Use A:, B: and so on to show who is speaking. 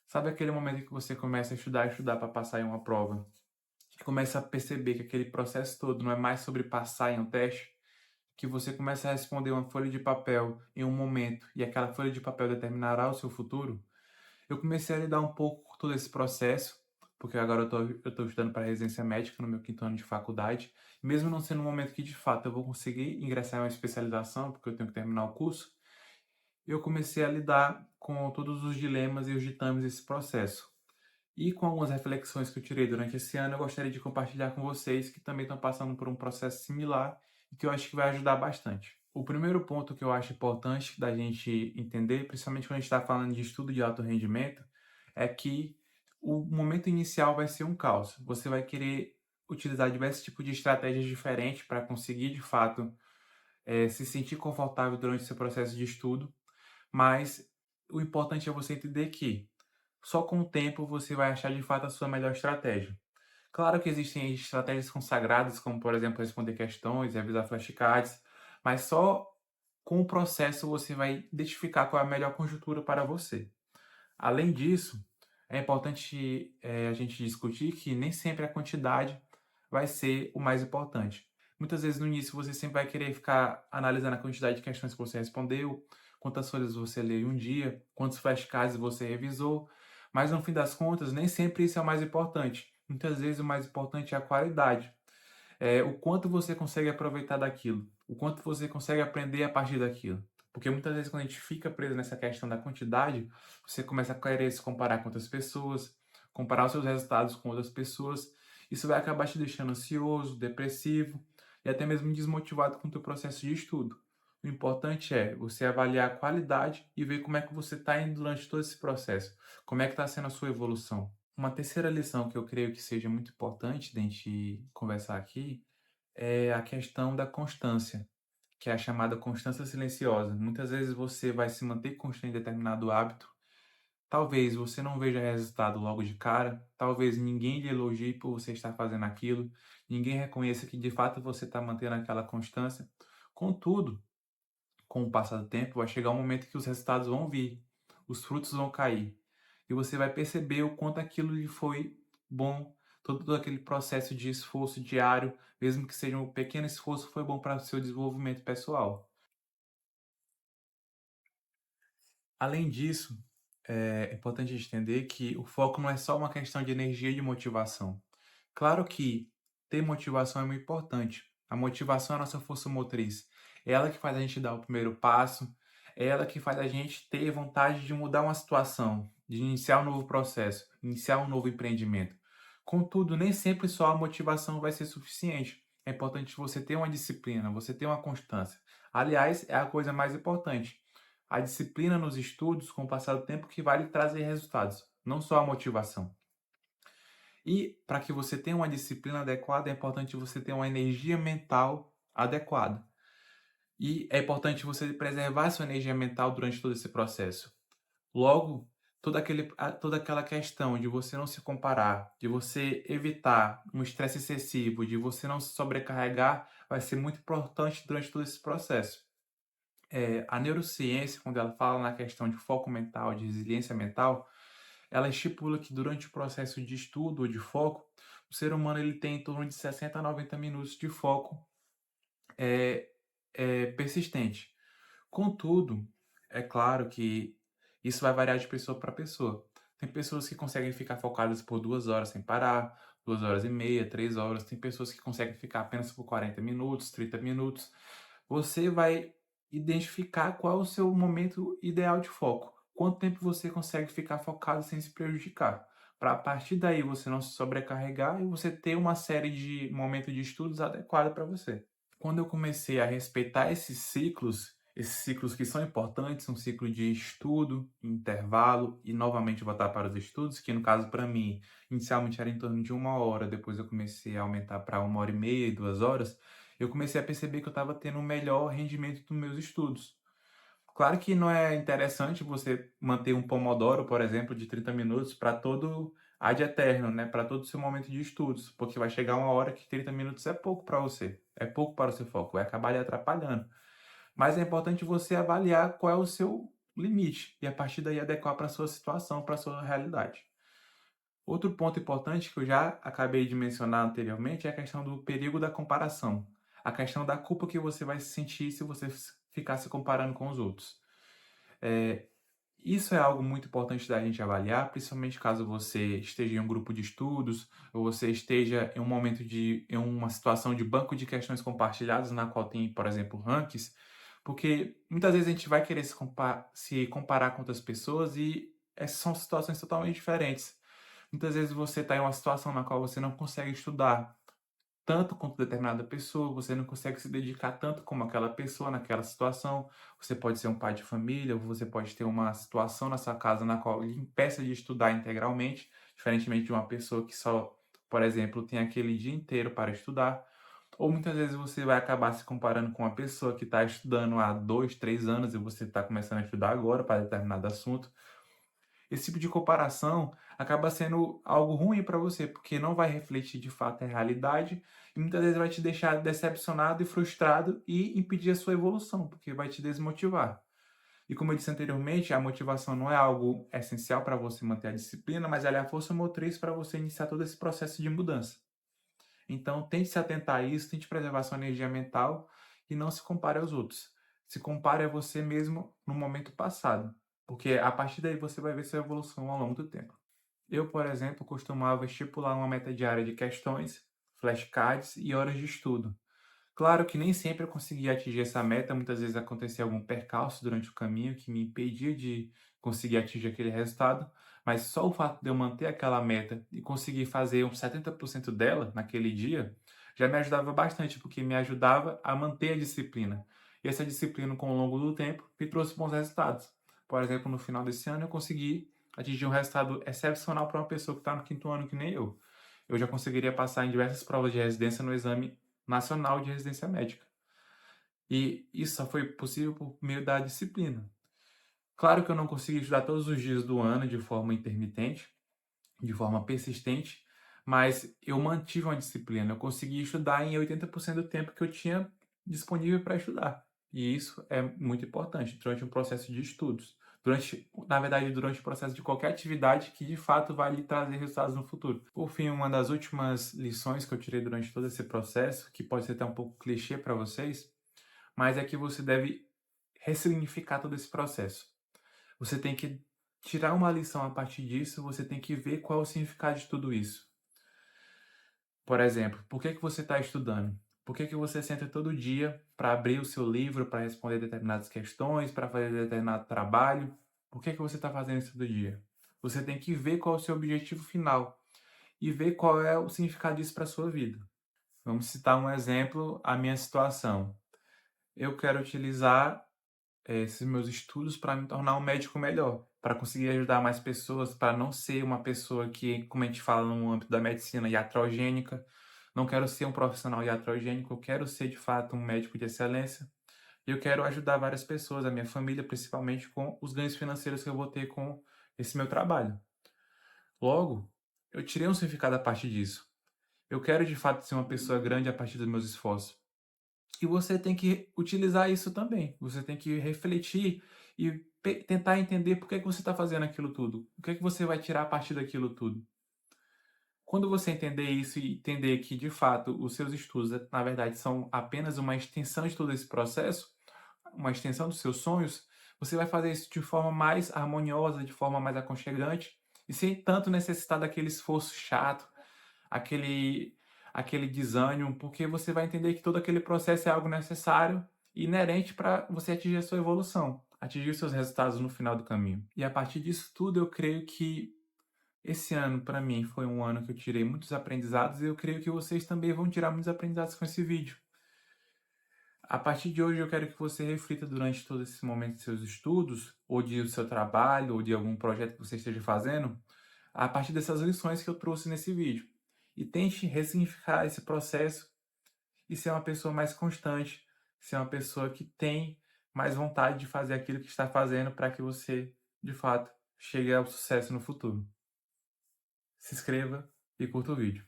A: Sabe aquele momento que você começa a estudar para passar em uma prova, e começa a perceber que aquele processo todo não é mais sobre passar em um teste, que você começa a responder uma folha de papel em um momento e aquela folha de papel determinará o seu futuro? Eu comecei a lidar um pouco com todo esse processo, porque agora eu tô estudando para residência médica no meu quinto ano de faculdade, mesmo não sendo um momento que de fato eu vou conseguir ingressar em uma especialização, porque eu tenho que terminar o curso, eu comecei a lidar com todos os dilemas e os ditames desse processo. E com algumas reflexões que eu tirei durante esse ano, eu gostaria de compartilhar com vocês que também estão passando por um processo similar e que eu acho que vai ajudar bastante. O primeiro ponto que eu acho importante da gente entender, principalmente quando a gente está falando de estudo de alto rendimento, é que o momento inicial vai ser um caos. Você vai querer utilizar diversos tipos de estratégias diferentes para conseguir, de fato, se sentir confortável durante o seu processo de estudo, mas o importante é você entender que só com o tempo você vai achar de fato a sua melhor estratégia. Claro que existem estratégias consagradas, como por exemplo responder questões, revisar flashcards, mas só com o processo você vai identificar qual é a melhor conjuntura para você. Além disso, é importante a gente discutir que nem sempre a quantidade vai ser o mais importante. Muitas vezes no início você sempre vai querer ficar analisando a quantidade de questões que você respondeu, quantas folhas você leu em um dia, quantos flashcards você revisou, mas no fim das contas nem sempre isso é o mais importante. Muitas vezes o mais importante é a qualidade, o quanto você consegue aproveitar daquilo, o quanto você consegue aprender a partir daquilo. Porque muitas vezes quando a gente fica preso nessa questão da quantidade, você começa a querer se comparar com outras pessoas, comparar os seus resultados com outras pessoas, isso vai acabar te deixando ansioso, depressivo e até mesmo desmotivado com o teu processo de estudo. O importante é você avaliar a qualidade e ver como é que você está indo durante todo esse processo, como é que está sendo a sua evolução. Uma terceira lição que eu creio que seja muito importante da gente conversar aqui é a questão da constância, que é a chamada constância silenciosa. Muitas vezes você vai se manter constante em determinado hábito, talvez você não veja resultado logo de cara, talvez ninguém lhe elogie por você estar fazendo aquilo, ninguém reconheça que de fato você está mantendo aquela constância. Contudo, com o passar do tempo, vai chegar um momento que os resultados vão vir, os frutos vão cair. E você vai perceber o quanto aquilo lhe foi bom, todo aquele processo de esforço diário, mesmo que seja um pequeno esforço, foi bom para o seu desenvolvimento pessoal. Além disso, é importante entender que o foco não é só uma questão de energia e de motivação. Claro que ter motivação é muito importante. A motivação é a nossa força motriz. É ela que faz a gente dar o primeiro passo, é ela que faz a gente ter vontade de mudar uma situação, de iniciar um novo processo, iniciar um novo empreendimento. Contudo, nem sempre só a motivação vai ser suficiente. É importante você ter uma disciplina, você ter uma constância. Aliás, é a coisa mais importante. A disciplina nos estudos, com o passar do tempo, que vai lhe trazer resultados, não só a motivação. E para que você tenha uma disciplina adequada, é importante você ter uma energia mental adequada. E é importante você preservar sua energia mental durante todo esse processo. Logo, toda aquela questão de você não se comparar, de você evitar um estresse excessivo, de você não se sobrecarregar, vai ser muito importante durante todo esse processo. A neurociência, quando ela fala na questão de foco mental, de resiliência mental, ela estipula que durante o processo de estudo ou de foco, o ser humano ele tem em torno de 60 a 90 minutos de foco é, persistente. Contudo, é claro que isso vai variar de pessoa para pessoa. Tem pessoas que conseguem ficar focadas por 2 horas sem parar, 2 horas e meia, 3 horas. Tem pessoas que conseguem ficar apenas por 40 minutos, 30 minutos. Você vai identificar qual é o seu momento ideal de foco. Quanto tempo você consegue ficar focado sem se prejudicar. Para a partir daí você não se sobrecarregar e você ter uma série de momentos de estudos adequada para você. Quando eu comecei a respeitar esses ciclos que são importantes, um ciclo de estudo, intervalo e novamente voltar para os estudos, que no caso para mim, inicialmente era em torno de 1 hora, depois eu comecei a aumentar para 1 hora e meia, 2 horas, eu comecei a perceber que eu estava tendo um melhor rendimento dos meus estudos. Claro que não é interessante você manter um pomodoro, por exemplo, de 30 minutos para todo ad eterno, né? Para todo o seu momento de estudos, porque vai chegar uma hora que 30 minutos é pouco para você, é pouco para o seu foco, vai acabar lhe atrapalhando. Mas é importante você avaliar qual é o seu limite e a partir daí adequar para a sua situação, para a sua realidade. Outro ponto importante que eu já acabei de mencionar anteriormente é a questão do perigo da comparação. A questão da culpa que você vai sentir se você ficar se comparando com os outros. Eh, Isso é algo muito importante da gente avaliar, principalmente caso você esteja em um grupo de estudos, ou você esteja em um momento em uma situação de banco de questões compartilhadas, na qual tem, por exemplo, rankings, porque muitas vezes a gente vai querer se comparar com outras pessoas e são situações totalmente diferentes. Muitas vezes você está em uma situação na qual você não consegue estudar tanto quanto determinada pessoa, você não consegue se dedicar tanto como aquela pessoa naquela situação. Você pode ser um pai de família, ou você pode ter uma situação na sua casa na qual lhe impeça de estudar integralmente, diferentemente de uma pessoa que só, por exemplo, tem aquele dia inteiro para estudar. Ou muitas vezes você vai acabar se comparando com uma pessoa que está estudando há 2, 3 anos e você está começando a estudar agora para determinado assunto. Esse tipo de comparação acaba sendo algo ruim para você, porque não vai refletir de fato a realidade e muitas vezes vai te deixar decepcionado e frustrado e impedir a sua evolução, porque vai te desmotivar. E como eu disse anteriormente, a motivação não é algo essencial para você manter a disciplina, mas ela é a força motriz para você iniciar todo esse processo de mudança. Então, tente se atentar a isso, tente preservar sua energia mental e não se compare aos outros. Se compare a você mesmo no momento passado, porque a partir daí você vai ver sua evolução ao longo do tempo. Eu, por exemplo, costumava estipular uma meta diária de questões, flashcards e horas de estudo. Claro que nem sempre eu conseguia atingir essa meta, muitas vezes acontecia algum percalço durante o caminho que me impedia de conseguir atingir aquele resultado, mas só o fato de eu manter aquela meta e conseguir fazer uns 70% dela naquele dia, já me ajudava bastante, porque me ajudava a manter a disciplina. E essa disciplina, com o longo do tempo, me trouxe bons resultados. Por exemplo, no final desse ano eu consegui atingir um resultado excepcional para uma pessoa que está no quinto ano que nem eu. Eu já conseguiria passar em diversas provas de residência no exame nacional de residência médica. E isso só foi possível por meio da disciplina. Claro que eu não consegui estudar todos os dias do ano de forma intermitente, de forma persistente, mas eu mantive uma disciplina. Eu consegui estudar em 80% do tempo que eu tinha disponível para estudar. E isso é muito importante durante um processo de estudos. Na verdade, durante o processo de qualquer atividade que de fato vai lhe trazer resultados no futuro. Por fim, uma das últimas lições que eu tirei durante todo esse processo, que pode ser até um pouco clichê para vocês, mas é que você deve ressignificar todo esse processo. Você tem que tirar uma lição a partir disso, você tem que ver qual é o significado de tudo isso. Por exemplo, por que que você está estudando? Por que que você senta todo dia para abrir o seu livro, para responder determinadas questões, para fazer determinado trabalho? Por que que você está fazendo isso todo dia? Você tem que ver qual é o seu objetivo final e ver qual é o significado disso para a sua vida. Vamos citar um exemplo, a minha situação. Eu quero utilizar esses meus estudos para me tornar um médico melhor, para conseguir ajudar mais pessoas, para não ser uma pessoa que, como a gente fala no âmbito da medicina, iatrogênica. Não quero ser um profissional iatrogênico, eu quero ser de fato um médico de excelência. E eu quero ajudar várias pessoas, a minha família, principalmente com os ganhos financeiros que eu vou ter com esse meu trabalho. Logo, eu tirei um significado a partir disso. Eu quero de fato ser uma pessoa grande a partir dos meus esforços. E você tem que utilizar isso também. Você tem que refletir e tentar entender por que que você está fazendo aquilo tudo. O que é que você vai tirar a partir daquilo tudo. Quando você entender isso e entender que, de fato, os seus estudos, na verdade, são apenas uma extensão de todo esse processo, uma extensão dos seus sonhos, você vai fazer isso de forma mais harmoniosa, de forma mais aconchegante e sem tanto necessitar daquele esforço chato, aquele aquele desânimo, porque você vai entender que todo aquele processo é algo necessário e inerente para você atingir a sua evolução, atingir os seus resultados no final do caminho. E a partir disso tudo, eu creio que esse ano, para mim, foi um ano que eu tirei muitos aprendizados e eu creio que vocês também vão tirar muitos aprendizados com esse vídeo. A partir de hoje, eu quero que você reflita durante todo esse momento de seus estudos, ou de seu trabalho, ou de algum projeto que você esteja fazendo, a partir dessas lições que eu trouxe nesse vídeo. E tente ressignificar esse processo e ser uma pessoa mais constante, ser uma pessoa que tem mais vontade de fazer aquilo que está fazendo para que você, de fato, chegue ao sucesso no futuro. Se inscreva e curta o vídeo.